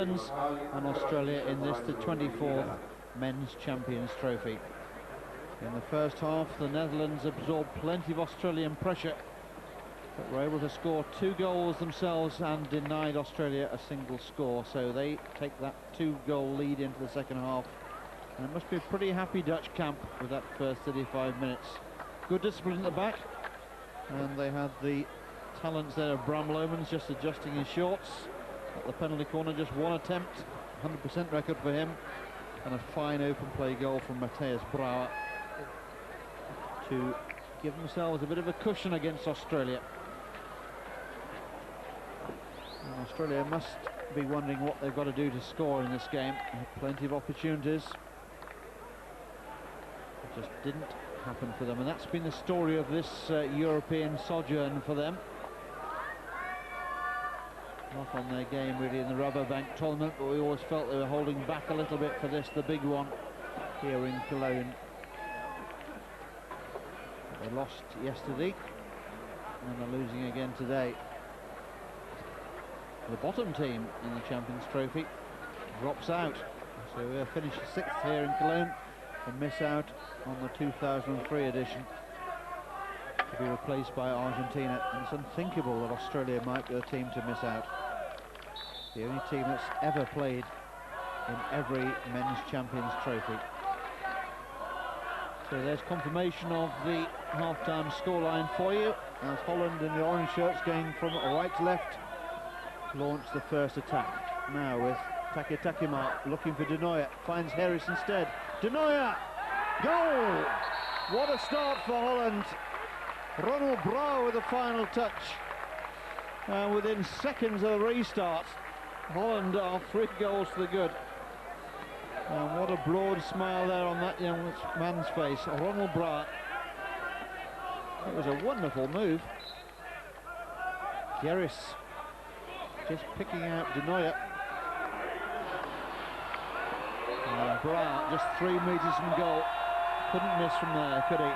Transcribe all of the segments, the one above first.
and Australia in this, the 24th Men's Champions Trophy. In the first half, the Netherlands absorbed plenty of Australian pressure, but were able to score 2 goals themselves and denied Australia a single score, so they take that 2-goal lead into the second half. And it must be a pretty happy Dutch camp with that first 35 minutes. Good discipline at the back, and they had the talents there of Bram Lomans just adjusting his shorts. At the penalty corner, just one attempt, 100% record for him, and a fine open play goal from Matthias Brouwer to give themselves a bit of a cushion against Australia. And Australia must be wondering what they've got to do to score in this game. They had plenty of opportunities. It just didn't happen for them, and that's been the story of this European sojourn for them. Not on their game really in the Rubber Bank tournament, but we always felt they were holding back a little bit for this, the big one here in Cologne. They lost yesterday, and they're losing again today. The bottom team in the Champions Trophy drops out, so we'll finish 6th here in Cologne and miss out on the 2003 edition, to be replaced by Argentina. And it's unthinkable that Australia might be the team to miss out. The only team that's ever played in every Men's Champions Trophy. So there's confirmation of the half-time scoreline for you, as Holland in the orange shirts going from right to left launch the first attack. Now with Takima looking for De Nooijer, finds Harris instead. De Nooijer! Goal! What a start for Holland. Ronald Brouwer with the final touch. And within seconds of the restart, Holland are 3 goals to the good. And what a broad smile there on that young man's face, Ronald Brouwer. It was a wonderful move. Gerris just picking out De Nooijer. And Brouwer just 3 metres from goal. Couldn't miss from there, could he?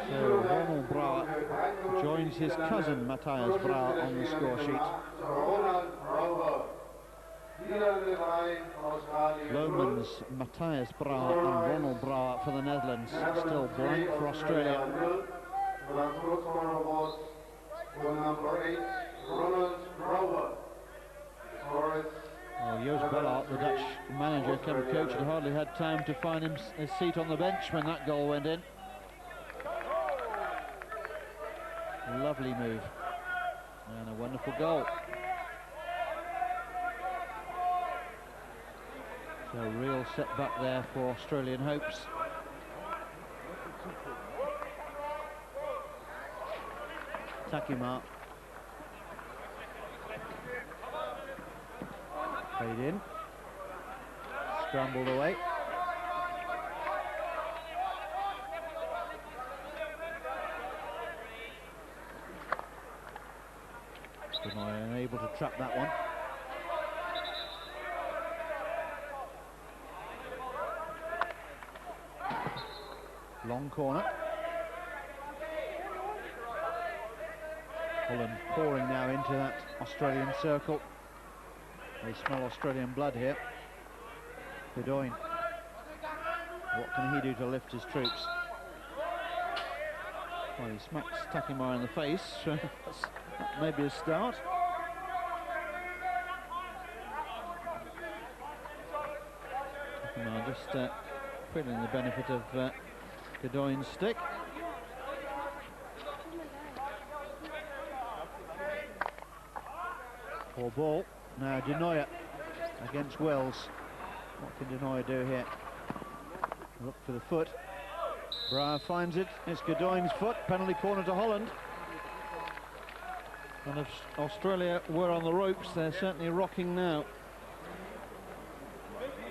So Ronald Brouwer joins his cousin Matthias Brouwer on the score sheet. Lomans, Matthias Brouwer and Ronald Brouwer for the Netherlands. Still blank for Australia. Well, Joost Bellart, the Dutch manager, coach, had hardly had time to find his seat on the bench when that goal went in. Lovely move and a wonderful goal. So a real setback there for Australian hopes. Takima played in, scrambled away. Unable to trap that one. Long corner. Holland pouring now into that Australian circle. They smell Australian blood here. De Nooijer. What can he do to lift his troops? Well, he smacks Takima in the face. That's maybe a start. Takima just feeling the benefit of De Nooijer's stick. Poor ball. Now De Nooijer against Wells. What can De Nooijer do here? Look for the foot. Brouwer finds it. It's De Nooijer's foot. Penalty corner to Holland. And if Australia were on the ropes, they're certainly rocking now.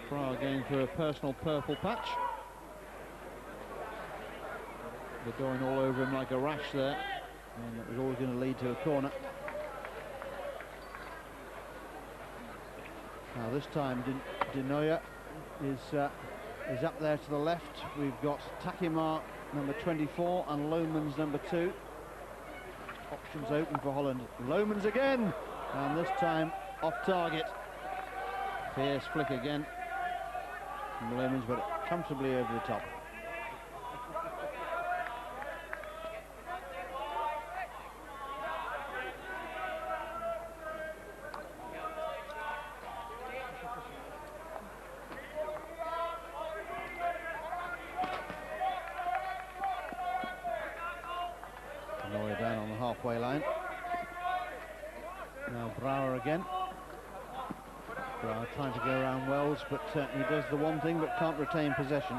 Brouwer going through a personal purple patch. De Nooijer all over him like a rash there. And it was always going to lead to a corner. Now this time De Nooijer is up there to the left. We've got Takima number 24 and Lomans number 2. options open for Holland. Lomans again, and this time off target. Fierce flick again from Lomans, but comfortably over the top. Down on the halfway line. Now Brouwer again. Brouwer trying to go around Wells, but he does the one thing but can't retain possession.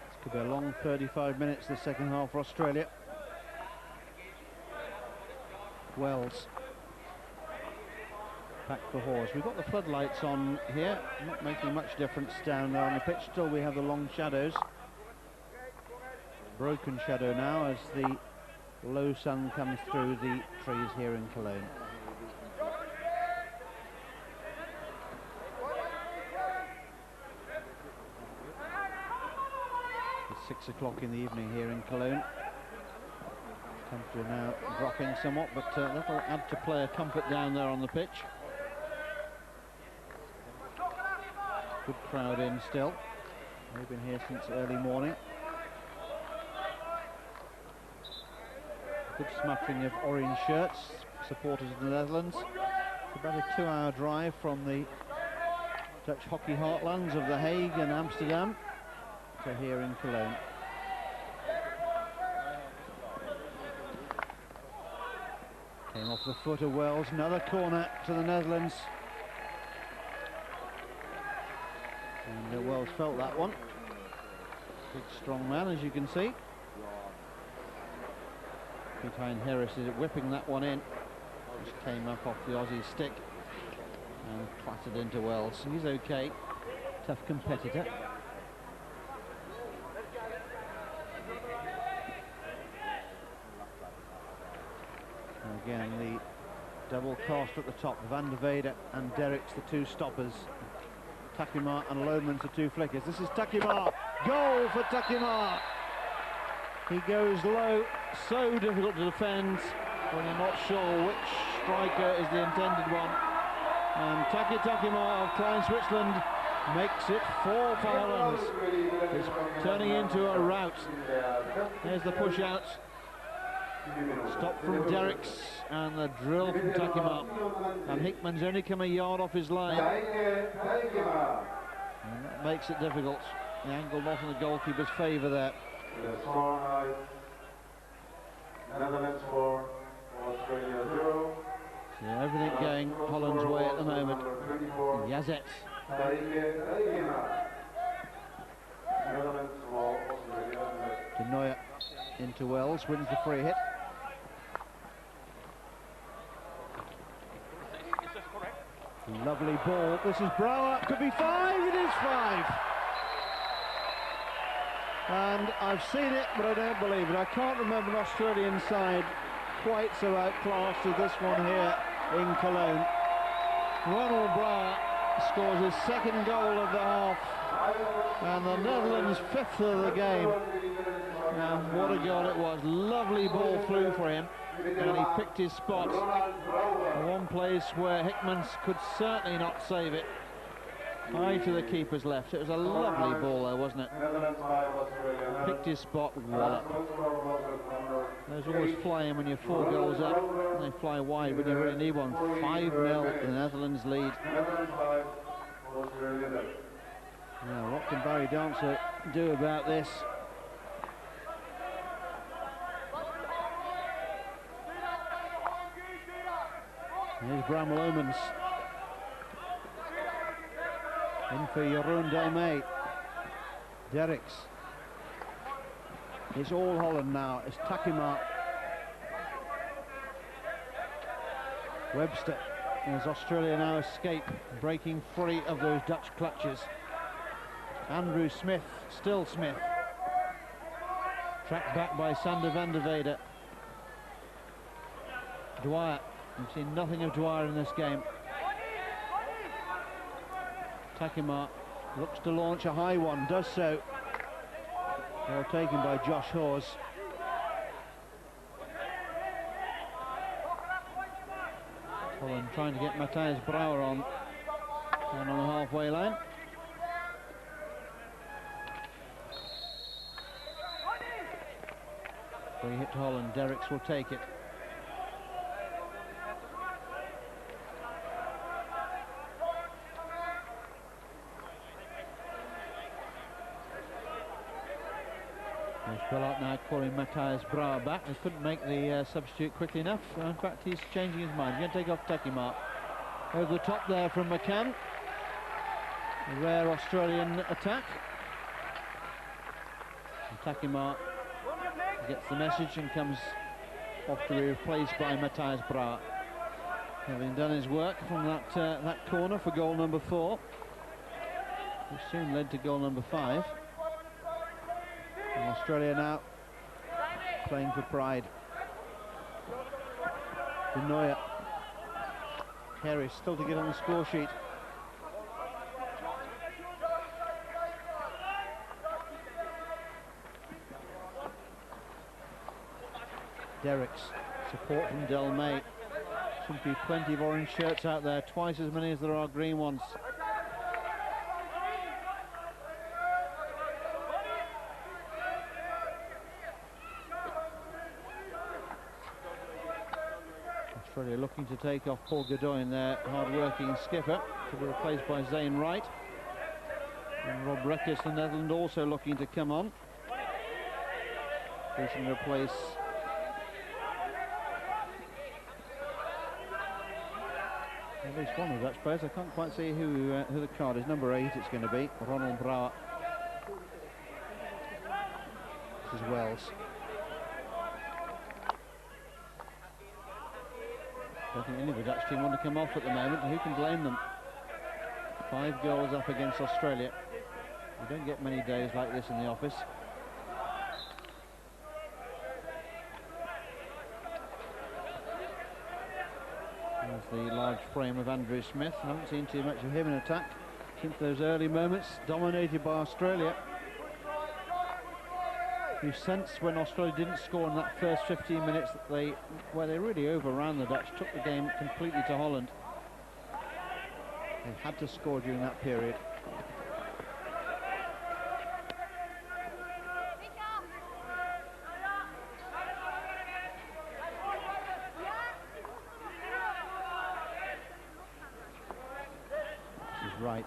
This could be a long 35 minutes, the second half for Australia. Wells back for Hawes. We've got the floodlights on here, not making much difference down there on the pitch. Still we have the long shadows. Broken shadow now as the low sun comes through the trees here in Cologne. It's 6 o'clock in the evening here in Cologne. Temperature now dropping somewhat, but that'll add to player comfort down there on the pitch. Good crowd in still. They've been here since early morning. Good smattering of orange shirts, supporters of the Netherlands. It's about a 2-hour drive from the Dutch hockey heartlands of The Hague and Amsterdam to here in Cologne. Came off the foot of Wells, another corner to the Netherlands. And Wells felt that one. Big strong man, as you can see. Behind Harris is whipping that one in. Just came up off the Aussie stick and clattered into Wells. He's okay, tough competitor. Again, the double cast at the top. Van der Weyde and Derricks, the two stoppers. Takima and Lomans, the two flickers. This is Takima. Goal for Takima. He goes low, so difficult to defend when you're not sure which striker is the intended one. And Takima of Klein Switzerland makes it 4 for Holland. It's turning into a rout. There's the push out. Stop from Derricks and the drill from Takima. And Hickman's only come a yard off his line. And that makes it difficult. The angle not in the goalkeeper's favour there. Netherlands 4, Australia 0. So everything going Holland's way at the moment. Yazet. De Nooijer into Wells, wins the free hit. Lovely ball. This is Brouwer. Could be 5. It is 5. And I've seen it, but I don't believe it. I can't remember an Australian side quite so outclassed as this one here in Cologne. Ronald Brouwer scores his second goal of the half, and the Netherlands' 5th of the game. And what a goal it was. Lovely ball flew for him, and he picked his spot. One place where Hickman could certainly not save it. High to the keeper's left. It was a lovely ball there, wasn't it? Picked his spot, wallop. Those always flying when you're 4 goals up. They fly wide when you really need one. 5-0, the Netherlands lead. Now, what can Barry Dancer do about this? Here's Bramwell Omens. In for Jeroen Delmay. Derricks. It's all Holland now. It's Takima. Webster. As Australia now escape, breaking free of those Dutch clutches. Andrew Smith, still Smith. Tracked back by Sander van der Weyde. Dwyer. We've seen nothing of Dwyer in this game. Takima looks to launch a high one, does so. Well taken by Josh Hawes. Holland trying to get Matthias Brouwer on down on the halfway line. Free hit to Holland. Derricks will take it. Spellart now calling Matthias Brouwer back. They couldn't make the substitute quickly enough. In fact, he's changing his mind. He's going to take off Takima. Over the top there from McCann. A rare Australian attack. And Takima gets the message and comes off to be replaced by Matthias Brouwer. Having done his work from that corner for goal number 4. Which soon led to goal number 5. And Australia now playing for pride. Denoya. Harris still to get on the score sheet. Derricks, support from Del May. Should be plenty of orange shirts out there, twice as many as there are green ones. Australia looking to take off Paul Godoy, their hard-working skipper, to be replaced by Zane Wright. And Rob Rekkes, the Netherlands, also looking to come on. They can replace at least one of the Dutch players. I can't quite see who the card is. Number 8 it's going to be, Ronald Brouwer. This is Wells. I don't think any of the Dutch team want to come off at the moment. Who can blame them? 5 goals up against Australia. You don't get many days like this in the office. There's the large frame of Andrew Smith. I haven't seen too much of him in attack since those early moments, dominated by Australia. You sensed when Australia didn't score in that first 15 minutes that they really overran the Dutch, took the game completely to Holland. They had to score during that period. This is right.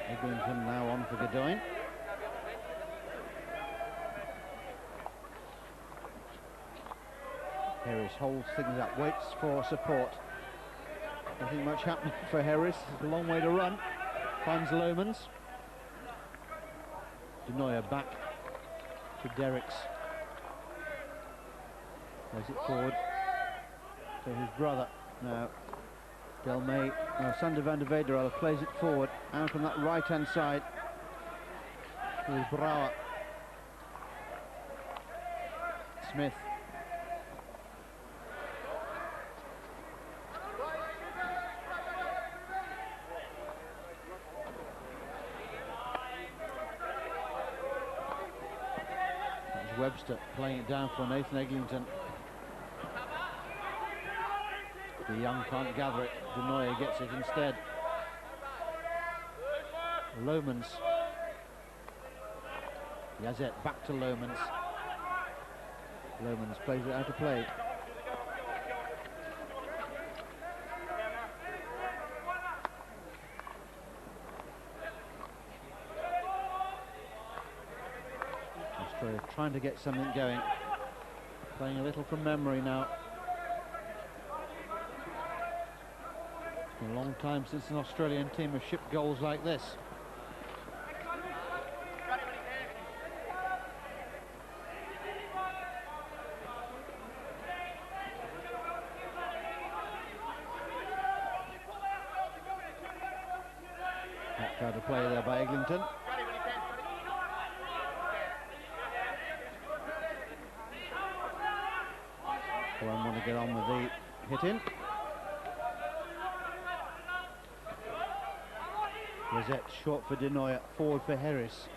Eglinton now on for Godoy. Harris holds things up, waits for support. Nothing much happening for Harris. It's a long way to run. Finds Lomans. Denoya back to Derricks. Plays it forward to his brother. Now Del May, Sander van der Velde plays it forward out on that right hand side with Brouwer. Smith. Webster playing it down for Nathan Eglinton. The young can't gather it. Denoya gets it instead. Lomans. Yazet back to Lomans. Lomans plays it out of play. Australia trying to get something going. Playing a little from memory now. It's been a long time since an Australian team has shipped goals like this. Not trying to play there by Eglinton. Cologne want to get on with the hit-in. Rosette short for Denoyer, forward for Harris.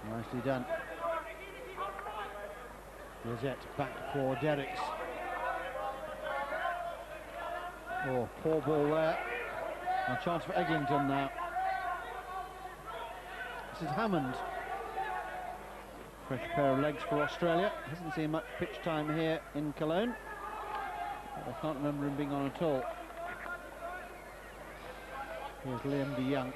Nicely done. Rosette back for Derricks. Oh, poor ball there. A chance for Eglinton now. This is Hammond. Fresh pair of legs for Australia. Hasn't seen much pitch time here in Cologne. But I can't remember him being on at all. Here's Liam de Young.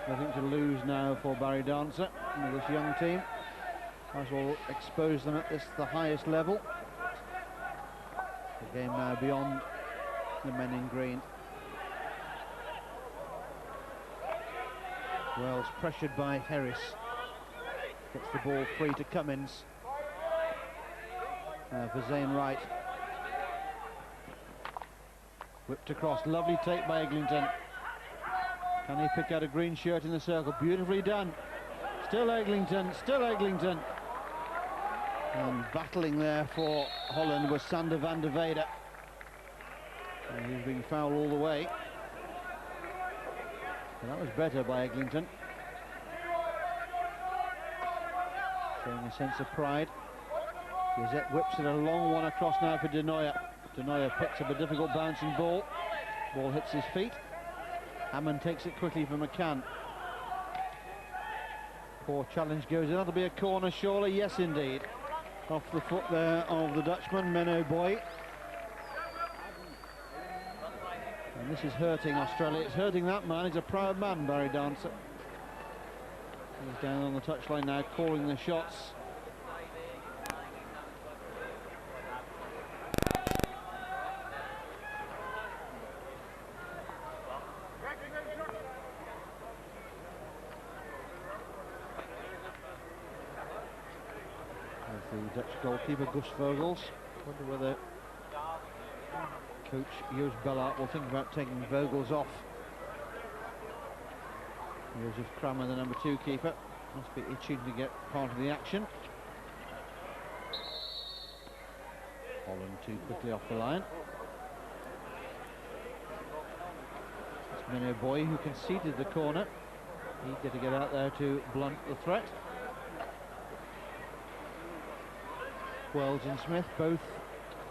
Nothing to lose now for Barry Dancer with this young team. Might as well expose them at the highest level. The game now beyond the men in green. Wells pressured by Harris. Gets the ball free to Cummins. For Zane Wright. Whipped across, lovely take by Eglinton. Can he pick out a green shirt in the circle? Beautifully done. Still Eglinton, still Eglinton. And battling there for Holland was Sander van der Weyde. And he's being fouled all the way. But that was better by Eglinton. Showing a sense of pride. Rosette whips it a long one across now for Denoyer. Denoyer picks up a difficult bouncing ball. Ball hits his feet. Hammond takes it quickly for McCann. Poor challenge goes in. That'll be a corner, surely. Yes, indeed. Off the foot there of the Dutchman, Menno Boy. And this is hurting Australia. It's hurting that man. He's a proud man, Barry Dancer. He's down on the touchline now, calling the shots. The Dutch goalkeeper, Gus Vogels. Wonder whether coach Joost Bellart will think about taking Vogels off. Joseph Kramer, the number 2 keeper, must be itching to get part of the action. Holland too quickly off the line. It's Menno Boy who conceded the corner. Eager to get out there to blunt the threat. Wells and Smith both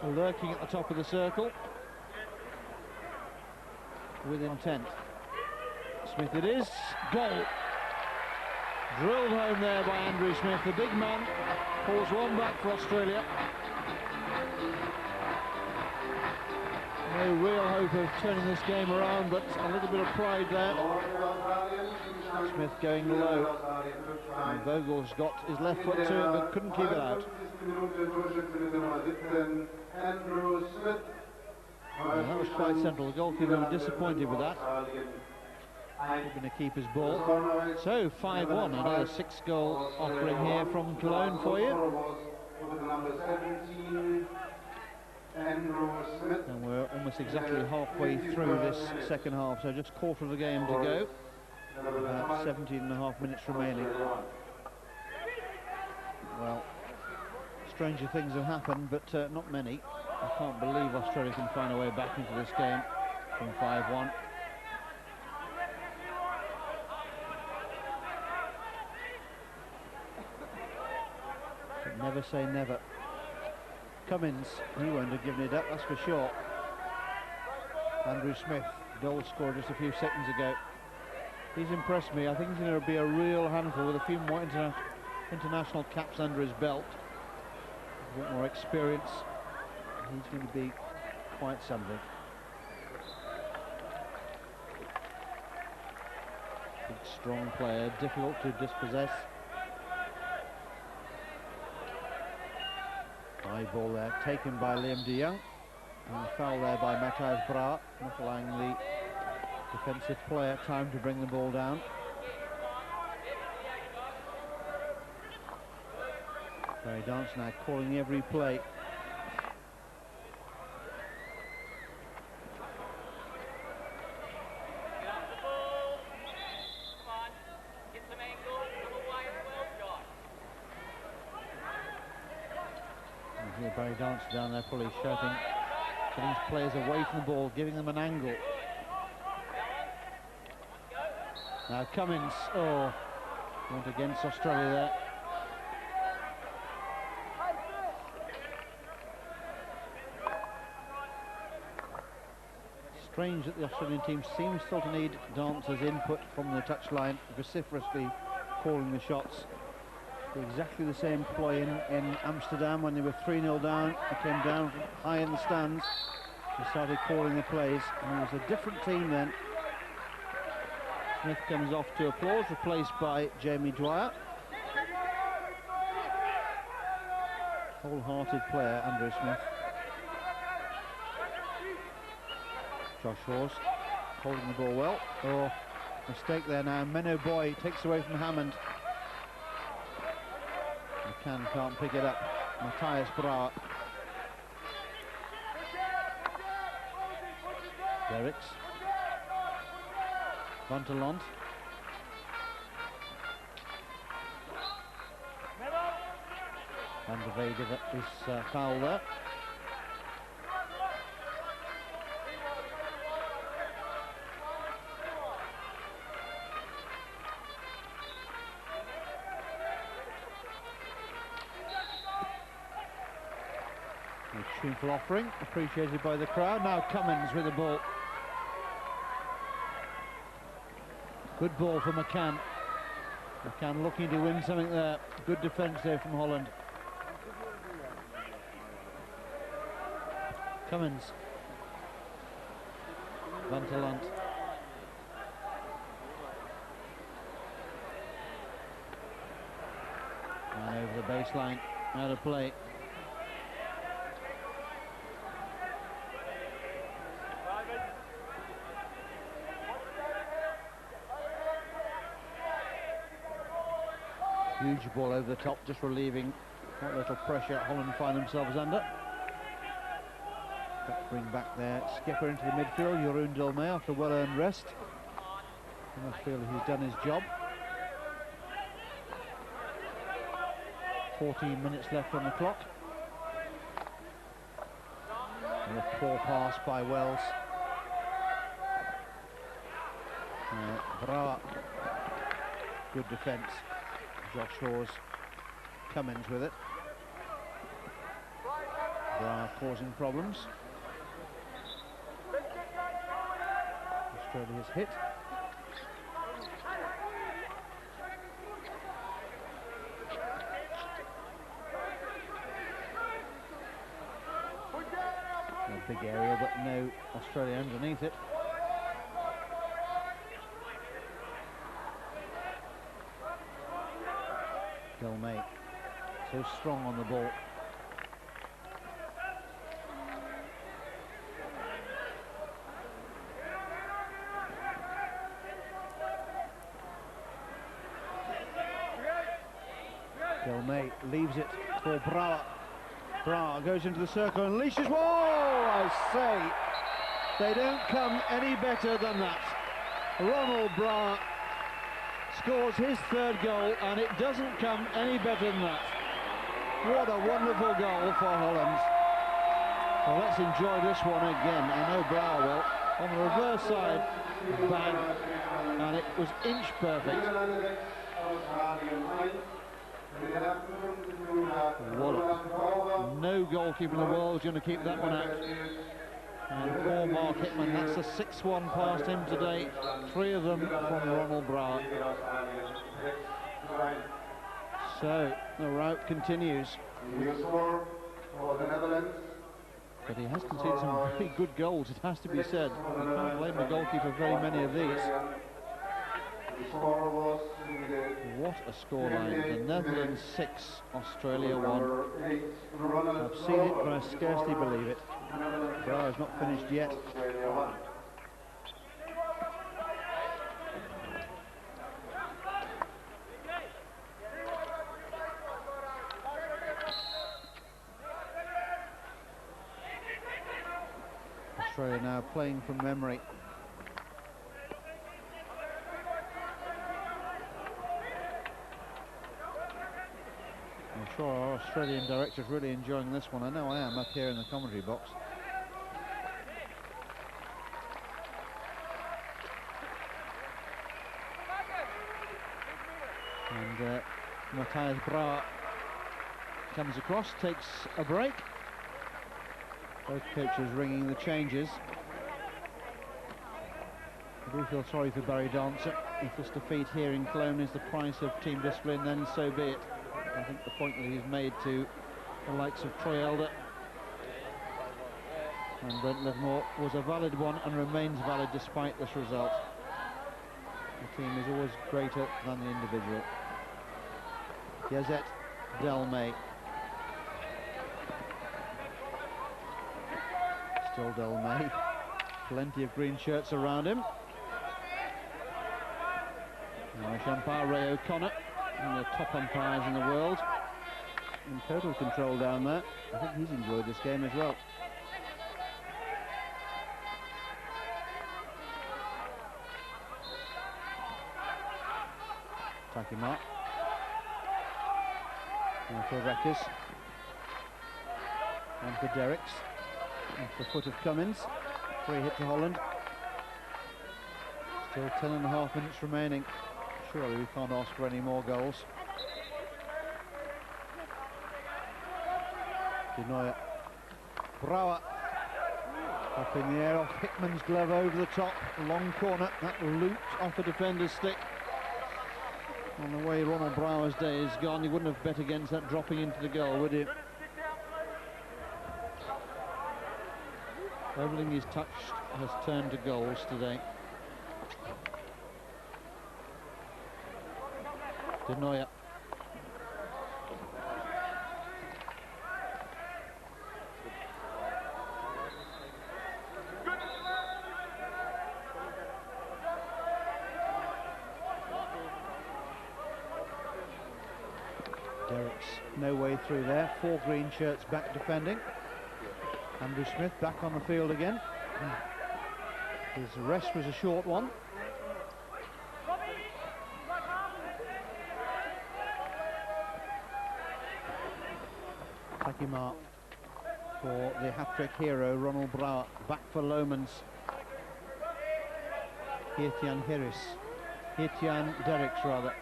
lurking at the top of the circle with intent. Smith it is, goal. Drilled home there by Andrew Smith. The big man pulls one back for Australia. No real hope of turning this game around, but a little bit of pride there. Smith going low. And Vogel's got his left foot to it, but couldn't keep it out. And that was quite central. The goalkeeper was disappointed with that. Going to keep his ball. So 5-1, another 6-goal offering here from Cologne for you. And we're almost exactly halfway through this second half, so just quarter of the game to go. About 17.5 minutes remaining. Well, stranger things have happened, but not many. I can't believe Australia can find a way back into this game from 5-1. But never say never. Cummins, he won't have given it up, that's for sure. Andrew Smith, goal scored just a few seconds ago. He's impressed me. I think he's going to be a real handful with a few more international caps under his belt. A bit more experience. He's going to be quite something. Big, strong player, difficult to dispossess. High ball there, taken by Liam de Young. And foul there by Matthijs Bra, not allowing the defensive player time to bring the ball down. Barry Dancer now calling every play. Barry Dance down there probably shouting, getting his players away from the ball, giving them an angle. Now Cummins, oh, went against Australia there. Strange that the Australian team seems still to need Dance's input from the touchline, vociferously calling the shots. Exactly the same ploy in Amsterdam when they were 3-0 down. They came down from high in the stands. They started calling the plays, and it was a different team then. Smith comes off to applause, replaced by Jamie Dwyer. Wholehearted player, Andrew Smith. Josh Hawes holding the ball well. Oh, mistake there now. Menno Boy takes away from Hammond. McCann can't pick it up. Matthias Brouwer. Derricks. Vanterland. Van der Velde is foul there. A tuneful offering, appreciated by the crowd. Now Cummins with the ball. Good ball for McCann. McCann looking to win something there. Good defence there from Holland. Cummins. Vanterland. And over the baseline, out of play. Huge ball over the top, just relieving what little pressure Holland find themselves under. Bring back their skipper into the midfield, Jeroen Dolme, after well-earned rest. I feel he's done his job. 14 minutes left on the clock. And a poor pass by Wells. Brouwer. Good defence. Josh Hawes. Cummins with it. Brouwer causing problems. Australia's hit. A big area, but no Australia underneath it. Dolme, so strong on the ball. Dolme leaves it for Brouwer. Brouwer goes into the circle and unleashes. Whoa! I say, they don't come any better than that. Ronald Brouwer scores his third goal, and it doesn't come any better than that. What a wonderful goal for Holland. Well, let's enjoy this one again. I know Brouwer will. On the reverse side, bang, and it was inch perfect. No goalkeeper in the world is going to keep that one out. And poor Mark Hitman, that's a 6-1 past him today. 3 of them from Ronald Brouwer. So the rout continues. But he has conceded some very good goals, it has to be said. You can't blame the goalkeeper for very many of these. What a scoreline. The Netherlands 6, Australia 1. I've seen it, but I scarcely believe it. Brouwer's not finished yet. Australia now playing from memory. sure our Australian director's really enjoying this one. I know I am up here in the commentary box. And Matthias Brauer comes across, takes a break. Both coaches ringing the changes. I do feel sorry for Barry Dancer. If this defeat here in Cologne is the price of team discipline, then so be it. I think the point that he's made to the likes of Troy Elder and Brent Livermore was a valid one and remains valid despite this result. The team is always greater than the individual. Yazet Delmay. Still Delmay. Plenty of green shirts around him. Irish umpire Ray O'Connor, one of the top umpires in the world. In total control down there. I think he's enjoyed this game as well. Takima. Now for Reckers. And for Derricks. Off the foot of Cummins. Free hit to Holland. Still 10.5 minutes remaining. Surely we can't ask for any more goals. Denoyer. Brauer. Up in the air off Hickman's glove over the top. Long corner. That looped off a defender's stick. On the way Ronald Brauer's day is gone, you wouldn't have bet against that dropping into the goal, would you? Everything he's touched has turned to goals today. Denoyer. Derricks no way through there. 4 green shirts back defending. Andrew Smith back on the field again. His rest was a short one. Takima for the hat-trick hero Ronald Brauer. Back for Lomans. Hirtian Harris. Hirtian Derricks rather.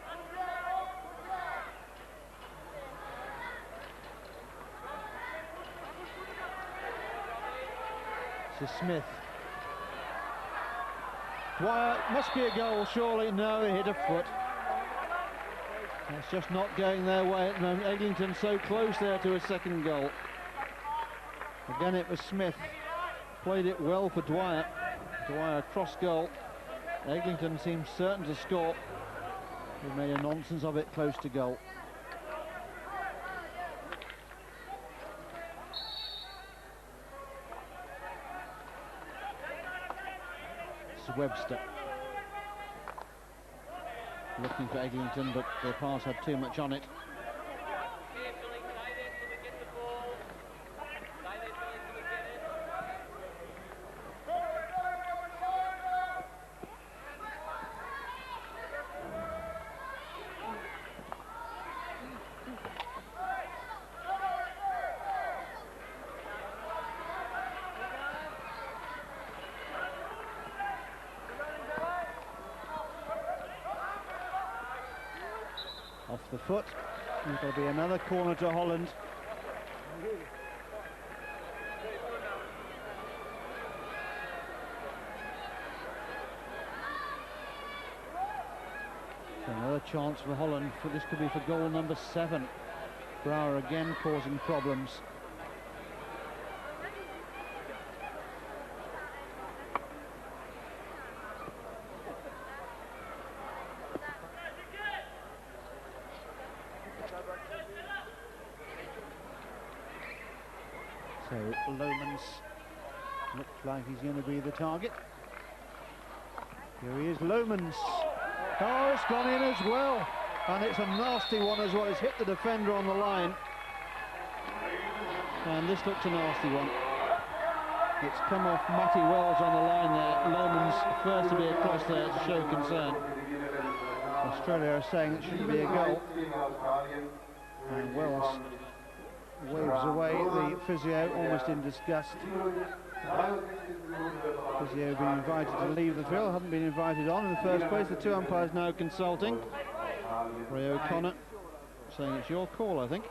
Smith. Dwyer, must be a goal surely. No, he hit a foot. It's just not going their way at the moment. Eglinton so close there to a second goal. Again it was Smith. Played it well for Dwyer. Dwyer cross goal. Eglinton seems certain to score. He made a nonsense of it close to goal. Webster looking for Eglinton, but the pass had too much on it. Off the foot. It'll be another corner to Holland. Another chance for Holland. This could be for goal number 7. Brauer again causing problems. So Lomans looks like he's going to be the target. Here he is, Lomans. Oh, it's gone in as well. And it's a nasty one as well. It's hit the defender on the line. And this looks a nasty one. It's come off Matty Wells on the line there. Lomans first to be across there to show concern. Australia are saying it shouldn't be a goal. And Wells physio, almost in disgust. Physio being invited to leave the field, hadn't been invited on in the first place. The two umpires now consulting. Ray O'Connor saying it's your call, I think.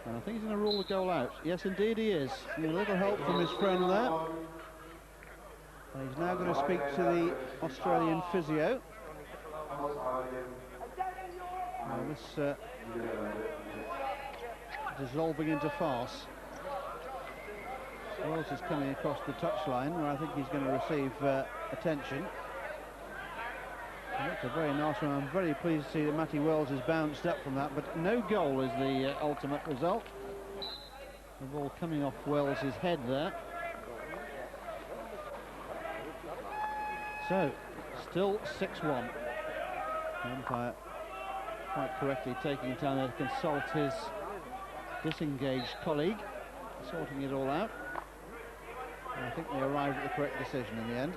And I think he's going to rule the goal out. Yes, indeed he is. A little help from his friend there. And he's now going to speak to the Australian physio. Now this dissolving into farce. Wells is coming across the touchline, where I think he's going to receive attention. And that's a very nice one. I'm very pleased to see that Matty Wells has bounced up from that, but no goal is the ultimate result. The ball coming off Wells' head there. So, still 6-1. The umpire quite correctly taking time to consult his disengaged colleague, sorting it all out. And I think they arrived at the correct decision in the end.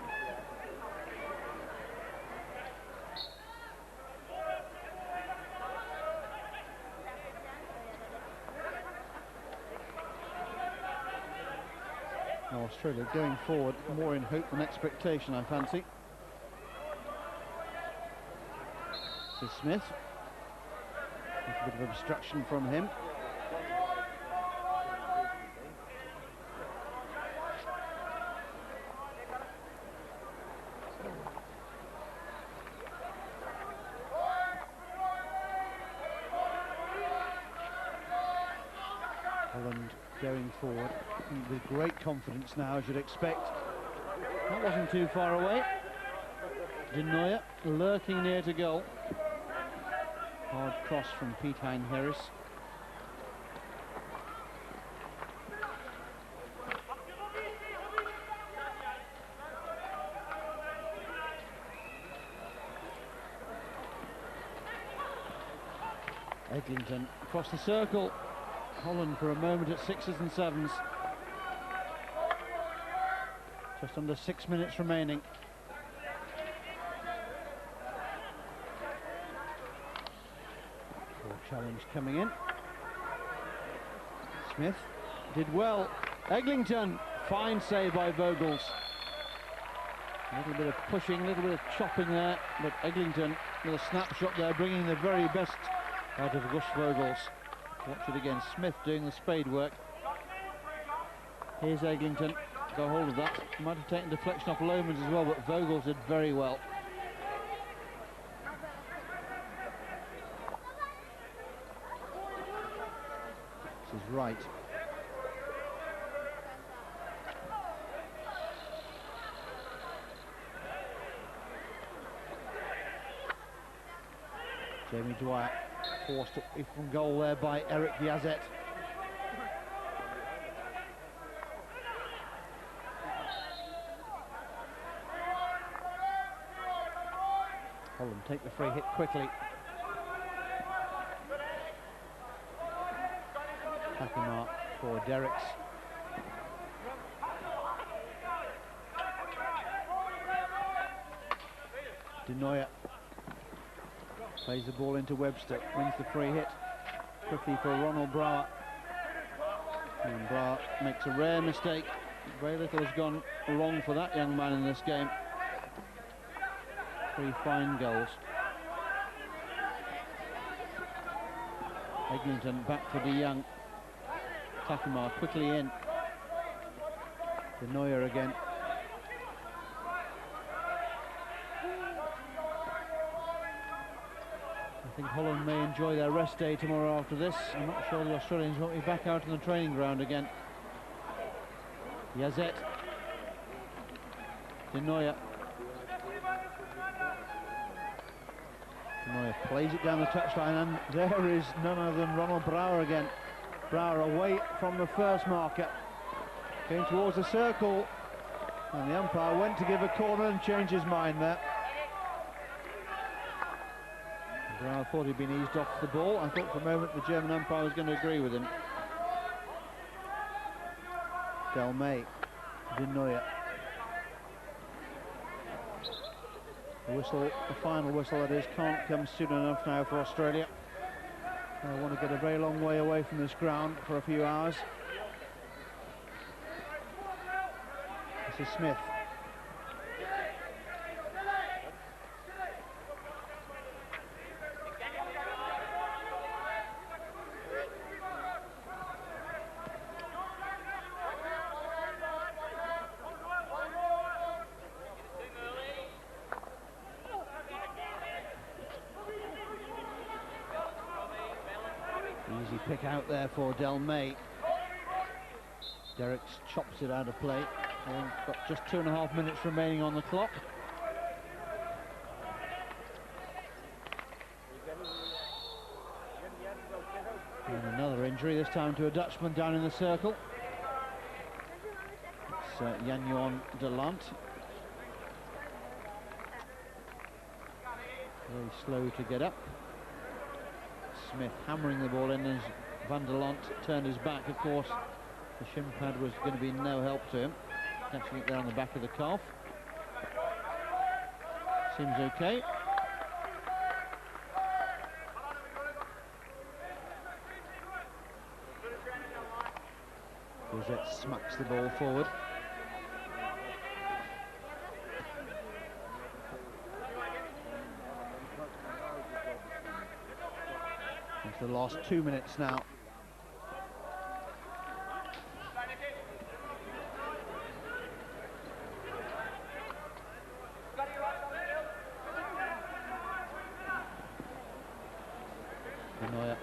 Now Australia going forward more in hope than expectation, I fancy. This is Smith. A bit of obstruction from him. Holland going forward with great confidence now, as you'd expect. That wasn't too far away. Denoyer lurking near to goal. Hard cross from Pete Hein-Harris. Eglinton across the circle. Holland for a moment at 6s and 7s. Just under 6 minutes remaining. Challenge coming in. Smith did well. Eglinton, fine save by Vogels. A little bit of pushing, a little bit of chopping there, but Eglinton with a snapshot there, bringing the very best out of Gus Vogels. Watch it again, Smith doing the spade work. Here's Eglinton, got hold of that. Might have taken deflection off Lomans as well, but Vogels did very well. This is right. Jamie Dwyer forced away from goal there by Eric Yazet. Holland take the free hit quickly. Hackemar for Derricks. Denoyer plays the ball into Webster, wins the free hit quickly for Ronald Brower. And Brower makes a rare mistake. Very little has gone wrong for that young man in this game. 3 fine goals. Eglinton back for De Young. Takemar quickly in. Denoyer again. I think Holland may enjoy their rest day tomorrow after this. I'm not sure the Australians won't be back out on the training ground again. Yazet. Denoyer. Denoyer plays it down the touchline, and there is none other than Ronald Brower again. Brower away from the first marker, going towards the circle, and the umpire went to give a corner and changed his mind there. Brower thought he'd been eased off the ball. I thought for a moment the German umpire was going to agree with him. Del May, Denoyer. The whistle, the final whistle that is, can't come soon enough now for Australia. I want to get a very long way away from this ground for a few hours. This is Smith. Easy pick out there for Del May. Derricks chops it out of play. And got just 2.5 minutes remaining on the clock. And another injury, this time to a Dutchman down in the circle. It's Yanyon de Lant. Very slow to get up. Smith hammering the ball in as Van der Lant turned his back. Of course, the shin pad was going to be no help to him. Catching it there on the back of the calf. Seems okay. Rosette smacks the ball forward. It's the last 2 minutes now. Neuer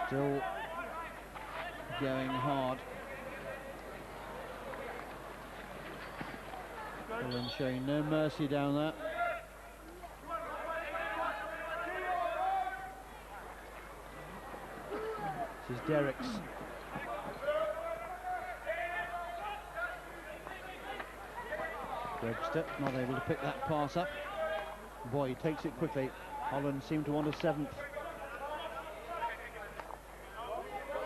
still going hard. Holland showing no mercy down there. This is Derricks. Webster not able to pick that pass up. Boy, he takes it quickly. Holland seemed to want a seventh.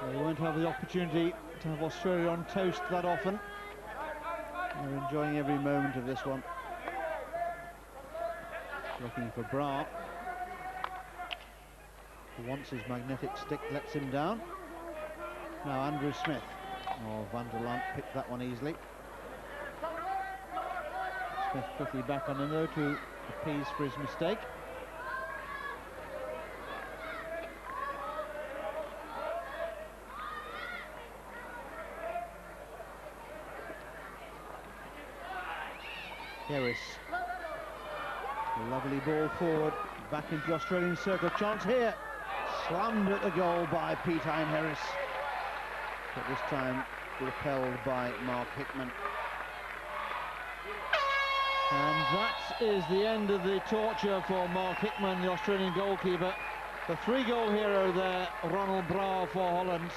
They won't have the opportunity to have Australia on toast that often. They're enjoying every moment of this one. Looking for Bra. For once his magnetic stick lets him down. Now Andrew Smith. Oh, Van der Lant picked that one easily. Smith quickly back on the no to appease for his mistake. Harris. Lovely ball forward, back into the Australian circle. Chance here. Slammed at the goal by Pete Harris. But this time repelled by Mark Hickman. And that is the end of the torture for Mark Hickman, the Australian goalkeeper. The 3-goal hero there, Ronald Brouwer for Holland.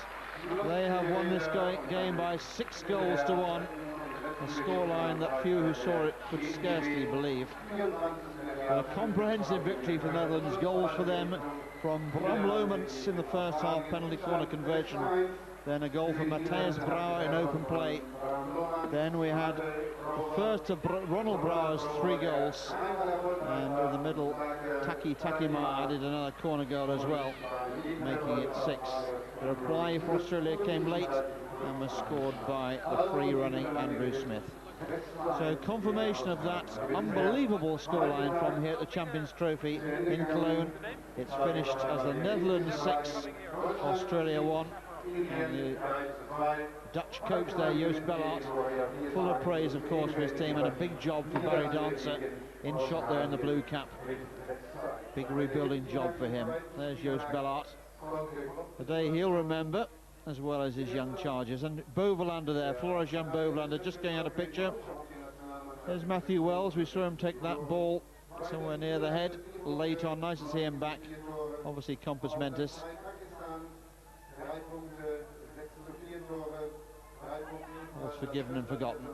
They have won this game by 6 goals to 1. A scoreline that few who saw it could scarcely believe. But a comprehensive victory for the Netherlands. Goals for them from Bram Lomans in the first half, penalty corner conversion. Then a goal for Matthijs Brouwer in open play. Then we had the first of Ronald Brouwer's 3 goals. And in the middle, Taki Takima added another corner goal as well, making it 6. The reply for Australia came late and was scored by the free-running Andrew Smith. So confirmation of that unbelievable scoreline from here at the Champions Trophy in Cologne. It's finished as the Netherlands 6, Australia 1. And the Dutch coach there, Joost Bellart, full of praise of course for his team, and a big job for Barry Dancer in shot there in the blue cap. Big rebuilding job for him. There's Joost Bellart. A day he'll remember, as well as his young charges. And Bovelander there, Florian Bovelander, just going out of picture. There's Matthew Wells. We saw him take that ball somewhere near the head late on. Nice to see him back. Obviously Compass Mentis. Was forgiven and forgotten.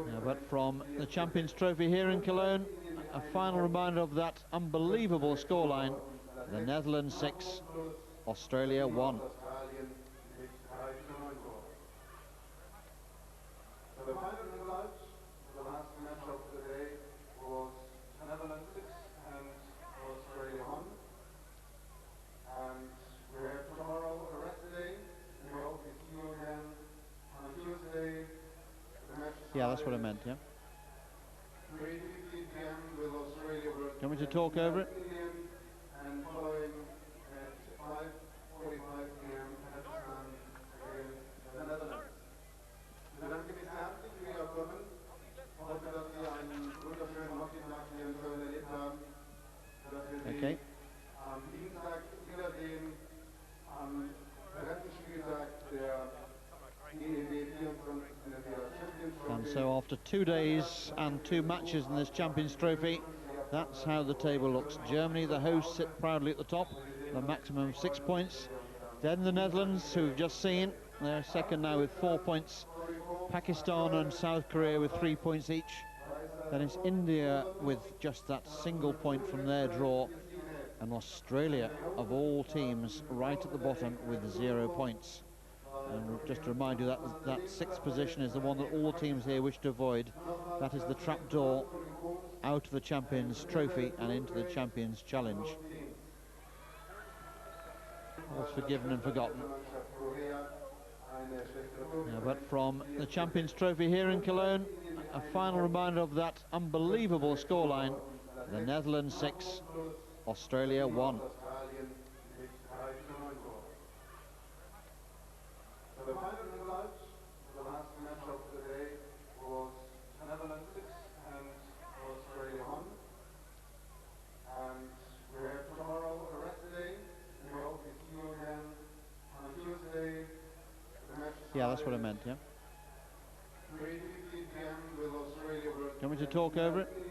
Yeah, but from the Champions Trophy here in Cologne, a final reminder of that unbelievable scoreline. The Netherlands 6, Australia 1. The final result, the last match of the day, was Netherlands 6 and Australia 1. Yeah, that's what I meant, yeah. 3:15 p.m. with Australia versus Do you want me to talk over it? and following at 5:45 p.m. Pakistan against the Netherlands. Wir danken mich sehr herzlich für Ihr Kommen. Ich hoffe, dass Sie einen wunderschönen Hockeytag hier in Köln erlebt haben. Dass wir Sie am Dienstag wiedersehen, am dritten Spieltag der EED 24. And so after 2 days and 2 matches in this Champions Trophy, that's how the table looks. Germany, the hosts, sit proudly at the top, a maximum of 6 points. Then the Netherlands, who we've just seen, they're second now with 4 points. Pakistan and South Korea with 3 points each. Then it's India with just that single point from their draw. And Australia, of all teams, right at the bottom with 0 points. And just to remind you that that 6th position is the one that all teams here wish to avoid. That is the trapdoor out of the Champions Trophy and into the Champions Challenge. All's forgiven and forgotten. But from the Champions Trophy here in Cologne, a final reminder of that unbelievable scoreline. The Netherlands 6, Australia 1. The final result, the last match of the day, was Netherlands 6 and Australia 1. And we have tomorrow a rest day. We hope to see you again on Tuesday. The match Yeah, that's what I meant, yeah. 3:15 p.m. with Australia versus. Do you want me to talk over it?